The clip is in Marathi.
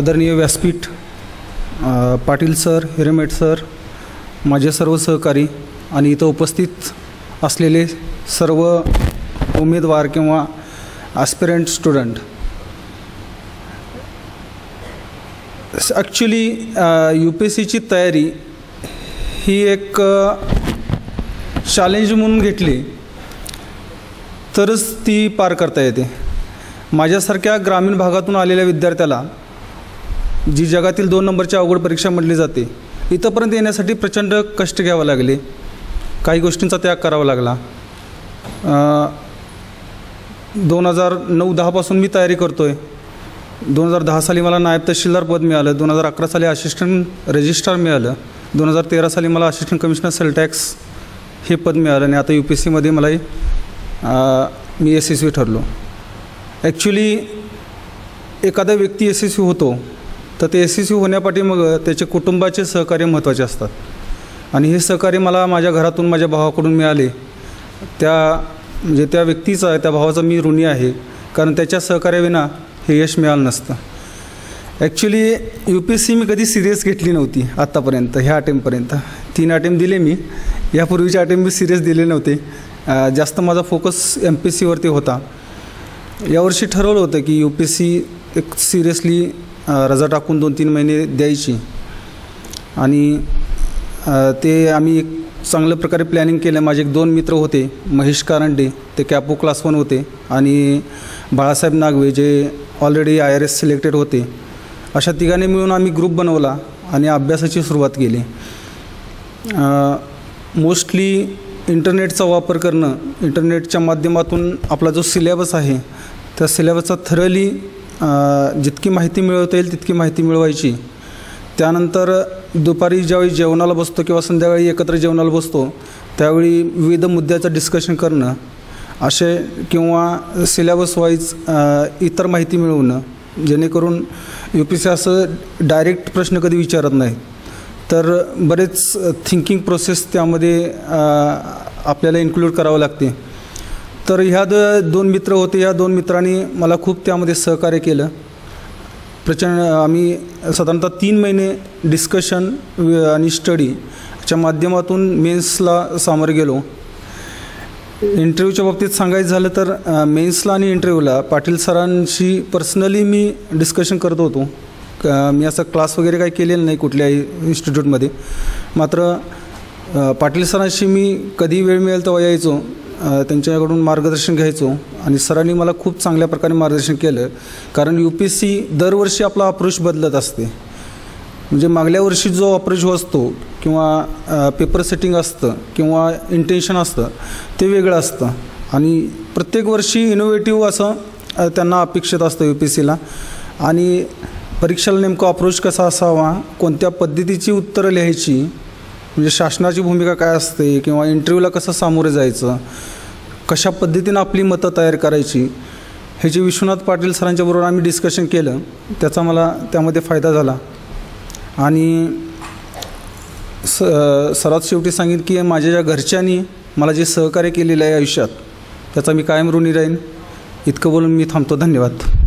आदरणीय व्यासपीठ, पाटील सर, हिरेमेट सर, माझे सर्व सहकारी आणि इथं उपस्थित असलेले सर्व उमेदवार किंवा ॲस्पिरंट स्टुडंट, ॲक्च्युली UPSCची तयारी ही एक चॅलेंज म्हणून घेतली तरच ती पार करता येते. माझ्यासारख्या ग्रामीण भागातून आलेल्या विद्यार्थ्याला जी जगातील 2 नंबरची अवघड परीक्षा म्हटली जाते, इथंपर्यंत येण्यासाठी प्रचंड कष्ट घ्यावं लागले, काही गोष्टींचा त्याग करावा लागला. 2009-10 पासून मी तयारी करतो आहे. 2010 साली मला नायब तहसीलदार पद मिळालं, 2011 साली असिस्टंट रजिस्ट्रार मिळालं, 2013 साली मला असिस्टंट कमिशनर सेल टॅक्स हे पद मिळालं आणि आता UPSCमध्ये मला मी यशस्वी ठरलो. ॲक्च्युली एखादा व्यक्ती यशस्वी होतो तर ते यशस्वी होण्यापाठी मग त्याचे कुटुंबाचे सहकार्य महत्त्वाचे असतात आणि हे सहकार्य मला माझ्या घरातून, माझ्या भावाकडून मिळाले. त्या व्यक्तीचा, त्या भावाचा मी ऋणी आहे, कारण त्याच्या सहकार्याविना हे यश मिळालं नसतं. ॲक्च्युली UPSC मी कधी सिरियस घेतली नव्हती आत्तापर्यंत, ह्या अटेम्प्टपर्यंत. 3 अटेम्प्ट दिले मी, यापूर्वीचे अटेम्प्ट मी सिरियस दिले नव्हते. जास्त माझा फोकस MPSCवरती होता. यावर्षी ठरवलं होतं की UPSC एक सिरियसली रजा टाकून 2-3 महिने द्यायची आणि ते आम्ही एक चांगल्या प्रकारे प्लॅनिंग केलं. माझे 2 मित्र होते, महेश कारंडे, ते कॅपो क्लास 1 होते, आणि बाळासाहेब नागवे जे ऑलरेडी IRS सिलेक्टेड होते. अशा तिघांनी मिळून आम्ही ग्रुप बनवला आणि अभ्यासाची सुरुवात केली. मोस्टली इंटरनेटचा वापर करणं, इंटरनेटच्या माध्यमातून आपला जो सिलेबस आहे त्या सिलेबसचा थरली जितकी माहिती मिळवता येईल तितकी माहिती मिळवायची. त्यानंतर दुपारी ज्यावेळी जेवणाला बसतो किंवा संध्याकाळी एकत्र जेवणाला बसतो त्यावेळी विविध मुद्द्याचं डिस्कशन करणं, असे किंवा सिलेबस वाईज इतर माहिती मिळवणं, जेणेकरून UPSC असं डायरेक्ट प्रश्न कधी विचारत नाही, तर बरेच थिंकिंग प्रोसेस त्यामध्ये आपल्याला इन्क्लूड करावं लागते. तर ह्या 2 मित्र होते, ह्या 2 मित्रांनी मला खूप त्यामध्ये सहकार्य केलं. प्रचंड आम्ही साधारणतः 3 महिने डिस्कशन आणि स्टडीच्या माध्यमातून मेन्सला सामोरे गेलो. इंटरव्ह्यूच्या बाबतीत सांगायचं झालं तर मेन्सला आणि इंटरव्ह्यूला पाटील सरांशी पर्सनली मी डिस्कशन करत होतो. मी असं क्लास वगैरे काही केलेलं नाही कुठल्याही इन्स्टिट्यूटमध्ये, मात्र पाटील सरांशी मी कधी वेळ मिळेल तेव्हा यायचो, त्यांच्याकडून मार्गदर्शन घ्यायचो आणि सरांनी मला खूप चांगल्या प्रकारे मार्गदर्शन केलं. कारण UPSC दरवर्षी आपला अप्रोच बदलत असते. म्हणजे मागल्या वर्षी जो अप्रोच असतो किंवा पेपर सेटिंग असतं किंवा इंटेन्शन असतं ते वेगळं असतं आणि प्रत्येक वर्षी इनोव्हेटिव्ह असं त्यांना अपेक्षित असतं UPSCला. आणि परीक्षेला नेमकं अप्रोच कसा असावा, कोणत्या पद्धतीची उत्तरं लिहायची, म्हणजे शासनाची भूमिका काय असते किंवा इंटरव्ह्यूला कसं सामोरे जायचं, कशा पद्धतीनं आपली मतं तयार करायची, ह्याची विश्वनाथ पाटील सरांच्याबरोबर आम्ही डिस्कशन केलं. त्याचा मला त्यामध्ये फायदा झाला आणि सर्वात शेवटी सांगेन की माझ्या ज्या घरच्यांनी मला जे सहकार्य केलेलं आहे आयुष्यात त्याचा मी कायम ऋणी राहीन. इतकं बोलून मी थांबतो. धन्यवाद.